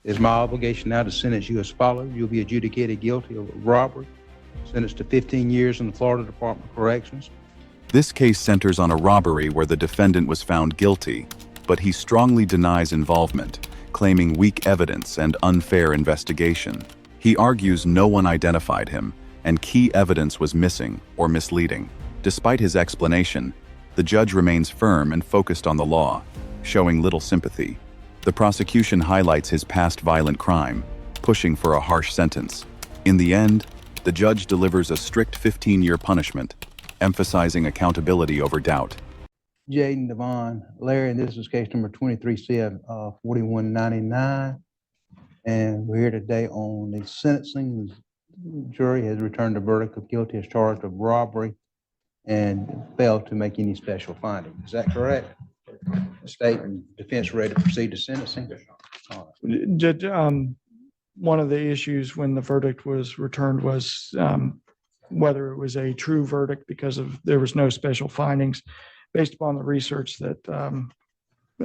It is my obligation now to sentence you as follows. You'll be adjudicated guilty of robbery, sentenced to 15 years in the Florida Department of Corrections. This case centers on a robbery where the defendant was found guilty, but he strongly denies involvement, claiming weak evidence and unfair investigation. He argues no one identified him, and key evidence was missing or misleading. Despite his explanation, the judge remains firm and focused on the law, showing little sympathy. The prosecution highlights his past violent crime, pushing for a harsh sentence. In the end, the judge delivers a strict 15-year punishment, emphasizing accountability over doubt. Jaden Devon Larry, and this is case number 23-4199. And we're here today on the sentencing. The jury has returned a verdict of guilty as charged of robbery and failed to make any special findings. Is that correct? The state and defense ready to proceed to sentencing? Judge, one of the issues when the verdict was returned was whether it was a true verdict because there was no special findings. Based upon the research that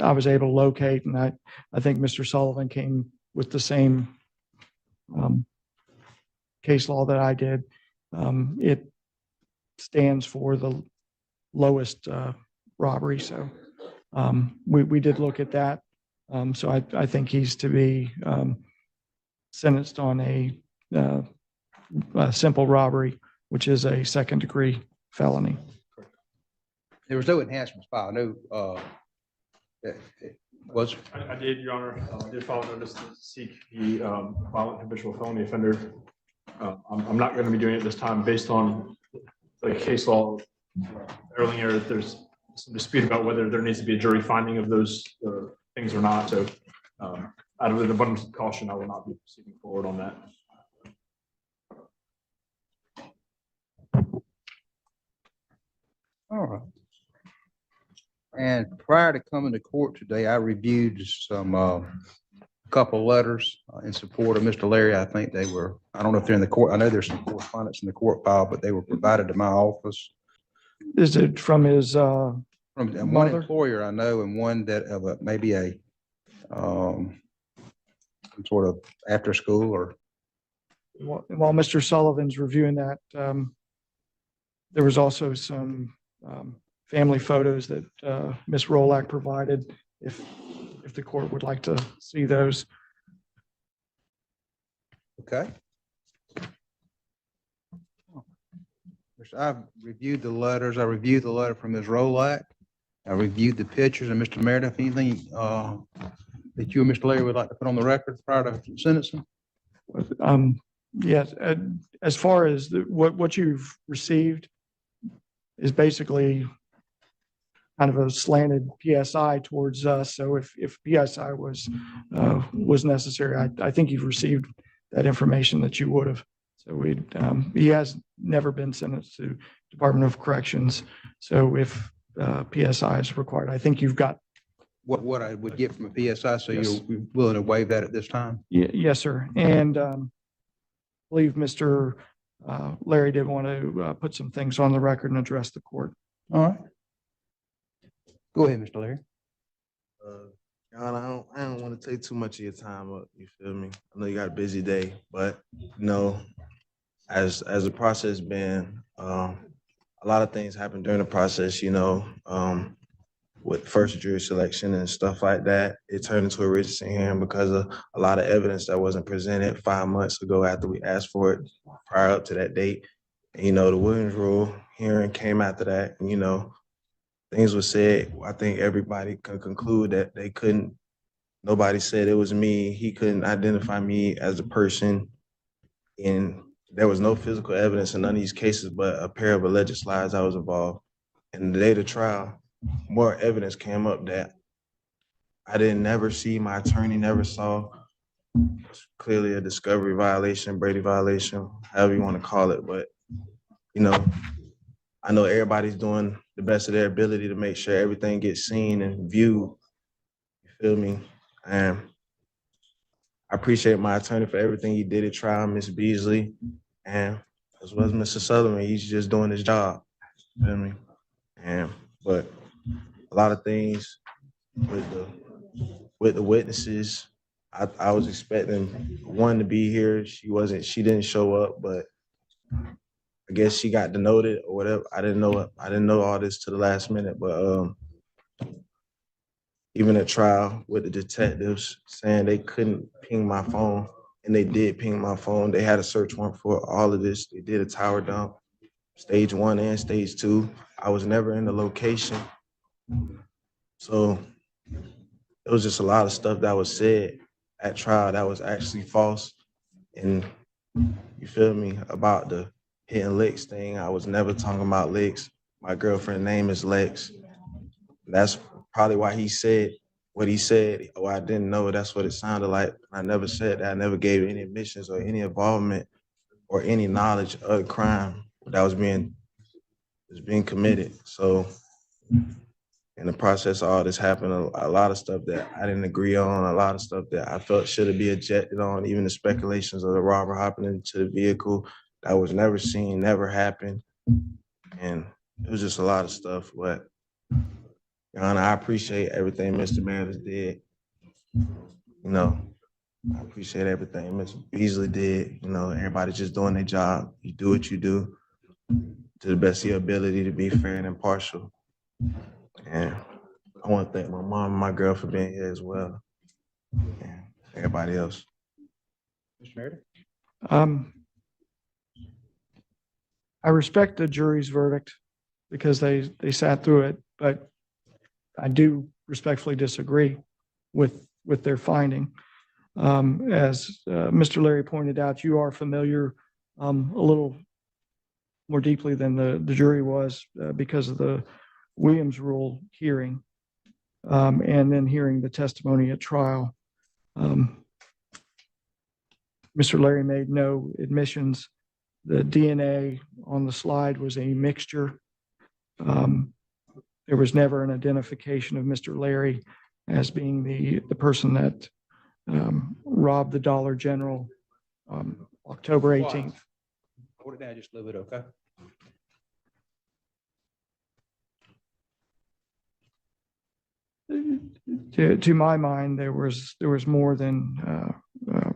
I was able to locate, and I think Mr. Sullivan came with the same case law that I did. It stands for the lowest robbery. So we did look at that. So I think he's to be sentenced on a simple robbery, which is a second-degree felony. There was no enhancements filed. No, it was. I did, Your Honor. I did file notice to seek the violent habitual felony offender. I'm not going to be doing it this time based on the case law earlier. There's some dispute about whether there needs to be a jury finding of those things or not. So out of an abundance of caution, I will not be proceeding forward on that. All right. And prior to coming to court today, I reviewed some couple letters in support of Mr. Larry. I think they were, I don't know if they're in the court. I know there's some correspondence in the court file, but they were provided to my office. Is it from his From one mother? employer I know, and one that of maybe a some sort of after school or. While Mr. Sullivan's reviewing that, there was also some family photos that Ms. Rolak provided, if the court would like to see those. Okay. I've reviewed the letters. I reviewed the letter from Ms. Rolak. I reviewed the pictures. And Mr. Meredith, anything that you and Mr. Larry would like to put on the record prior to sentencing? Yes, as far as what you've received is basically kind of a slanted PSI towards us. So if PSI was necessary, I think you've received that information that you would have. So he has never been sentenced to Department of Corrections. So if PSI is required, I think you've got what I would get from a PSI. So Yes. you're willing to waive that at this time? Yes, sir. And I believe Mr. Larry did want to put some things on the record and address the court. All right. Go ahead, Mr. Larry. John, I don't want to take too much of your time up. You feel me? I know you got a busy day, but you know, as the process been, a lot of things happened during the process. You know, with first jury selection and stuff like that, it turned into a Richardson hearing because of a lot of evidence that wasn't presented 5 months ago after we asked for it prior up to that date. And, you know, the Williams Rule hearing came after that, and, you know, things were said. I think everybody could conclude that they couldn't, nobody said it was me. He couldn't identify me as a person. And there was no physical evidence in none of these cases, but a pair of alleged slides I was involved. And the day of the trial, more evidence came up that I didn't never see, my attorney never saw. It's clearly a discovery violation, Brady violation, however you want to call it. But, you know, I know everybody's doing the best of their ability to make sure everything gets seen and viewed. You feel me? And I appreciate my attorney for everything he did at trial, Ms. Beasley, and as well as Mr. Sullivan. He's just doing his job. You feel me? And but a lot of things with the witnesses, I was expecting one to be here. She didn't show up, but I guess she got denoted or whatever. I didn't know all this to the last minute, but even at trial with the detectives saying they couldn't ping my phone, and they did ping my phone. They had a search warrant for all of this. They did a tower dump, stage 1 and stage 2. I was never in the location. So it was just a lot of stuff that was said at trial that was actually false. And you feel me about the hitting licks thing. I was never talking about licks. My girlfriend's name is Lex. That's probably why he said what he said. Oh, I didn't know. That's what it sounded like. I never said that. I never gave any admissions or any involvement or any knowledge of the crime that was being committed. So in the process of all this happened, a lot of stuff that I didn't agree on, a lot of stuff that I felt should be objected on, even the speculations of the robber hopping into the vehicle that was never seen, never happened. And it was just a lot of stuff. But Your Honor, I appreciate everything Mr. Meredith did. You know, I appreciate everything Mr. Beasley did. You know, everybody just doing their job. You do what you do to the best of your ability to be fair and impartial. And I want to thank my mom and my girl for being here as well. And everybody else. Mr. Meredith? I respect the jury's verdict because they sat through it, but I do respectfully disagree with their finding. As Mr. Larry pointed out, you are familiar a little more deeply than the jury was because of the Williams rule hearing and then hearing the testimony at trial. Mr. Larry made no admissions. The DNA on the slide was a mixture. There was never an identification of Mr. Larry as being the person that robbed the Dollar General October 18th. Hold it down just a little bit, okay? To my mind, there was more than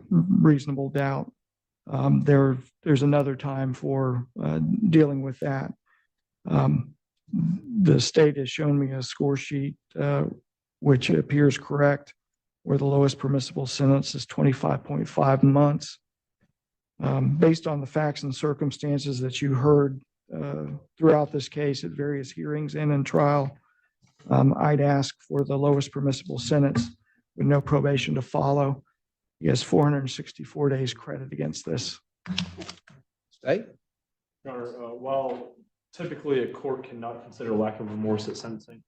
reasonable doubt. There's another time for dealing with that. The state has shown me a score sheet which appears correct, where the lowest permissible sentence is 25.5 months. Based on the facts and circumstances that you heard throughout this case at various hearings and in trial, I'd ask for the lowest permissible sentence with no probation to follow. He has 464 days credit against this. State? Your Honor, while typically a court cannot consider lack of remorse at sentencing,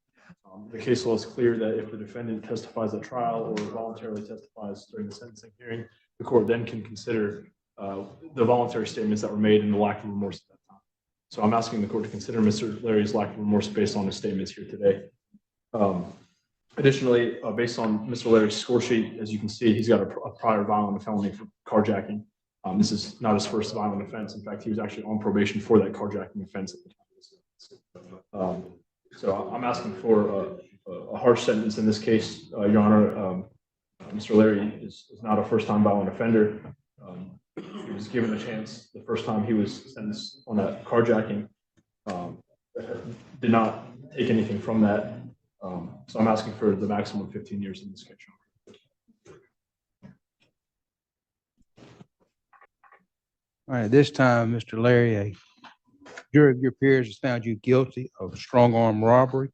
the case law is clear that if the defendant testifies at trial or voluntarily testifies during the sentencing hearing, the court then can consider the voluntary statements that were made and the lack of remorse at that time. So I'm asking the court to consider Mr. Larry's lack of remorse based on his statements here today. Additionally, based on Mr. Larry's score sheet, as you can see, he's got a prior violent felony for carjacking. This is not his first violent offense. In fact, he was actually on probation for that carjacking offense at the time. So I'm asking for a harsh sentence in this case, Your Honor. Mr. Larry is not a first-time violent offender. He was given a chance the first time he was sentenced on that carjacking. Did not take anything from that. So I'm asking for the maximum 15 years in this case. All right, this time, Mr. Larry, a jury of your peers has found you guilty of strong arm robbery.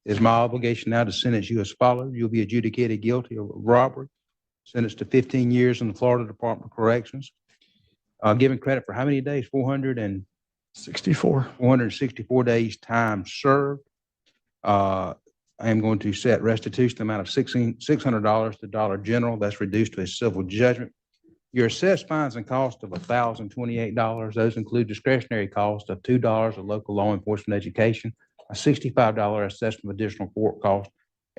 It is my obligation now to sentence you as follows. You'll be adjudicated guilty of robbery, sentenced to 15 years in the Florida Department of Corrections. Given credit for how many days? 464 days time served. I am going to set restitution amount of $600 to Dollar General. That's reduced to a civil judgment. Your assessed fines and costs of $1,028. Those include discretionary cost of $2 of local law enforcement education, a $65 assessment of additional court cost,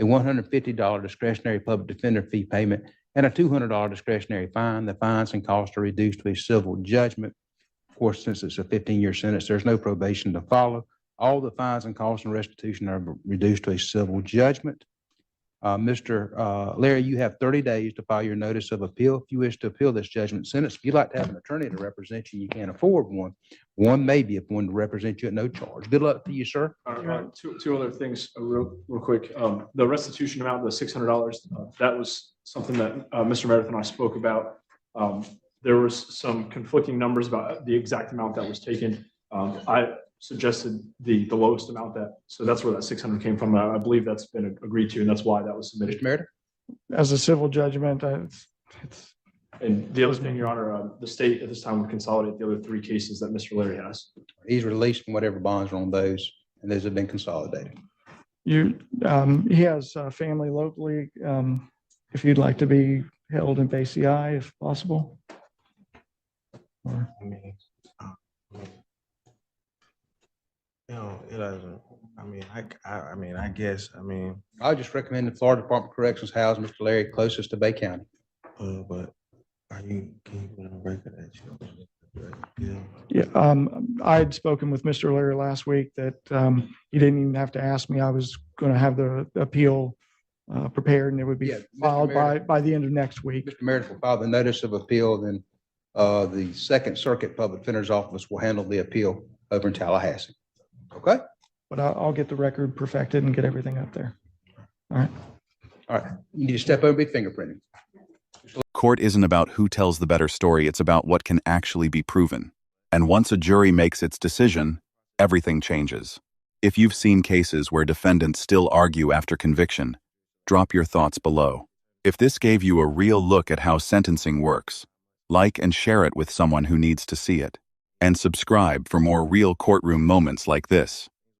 a $150 discretionary public defender fee payment, and a $200 discretionary fine. The fines and costs are reduced to a civil judgment. Of course, since it's a 15-year sentence, there's no probation to follow. All the fines and costs and restitution are reduced to a civil judgment. Mr. Larry, you have 30 days to file your notice of appeal. If you wish to appeal this judgment sentence, if you'd like to have an attorney to represent you, you can't afford one. One may be one to represent you at no charge. Good luck to you, sir. Two other things, real quick. The restitution amount, the $600, that was something that Mr. Meredith and I spoke about. There was some conflicting numbers about the exact amount that was taken. I suggested the lowest amount so that's where that 600 came from. I believe that's been agreed to, and that's why that was submitted. Mr. Meredith? As a civil judgment, it's And the other thing, Your Honor, the state at this time would consolidate the other 3 cases that Mr. Larry has. He's released from whatever bonds are on those, and those have been consolidated. he has family locally. If you'd like to be held in BCI, if possible. Or, I mean, it doesn't, I guess, I would just recommend the Florida Department of Corrections house Mr. Larry closest to Bay County. but can you put on record that you? I had spoken with Mr. Larry last week that he didn't even have to ask me. I was going to have the appeal prepared, and it would be Yeah, Mr. filed Meredith. by the end of next week. Mr. Meredith will file the notice of appeal, then the Second Circuit Public Defender's Office will handle the appeal over in Tallahassee. Okay? But I'll get the record perfected and get everything up there. All right. All right. You need to step over and be fingerprinted. Court isn't about who tells the better story, it's about what can actually be proven. And once a jury makes its decision, everything changes. If you've seen cases where defendants still argue after conviction, drop your thoughts below. If this gave you a real look at how sentencing works, like and share it with someone who needs to see it. And subscribe for more real courtroom moments like this.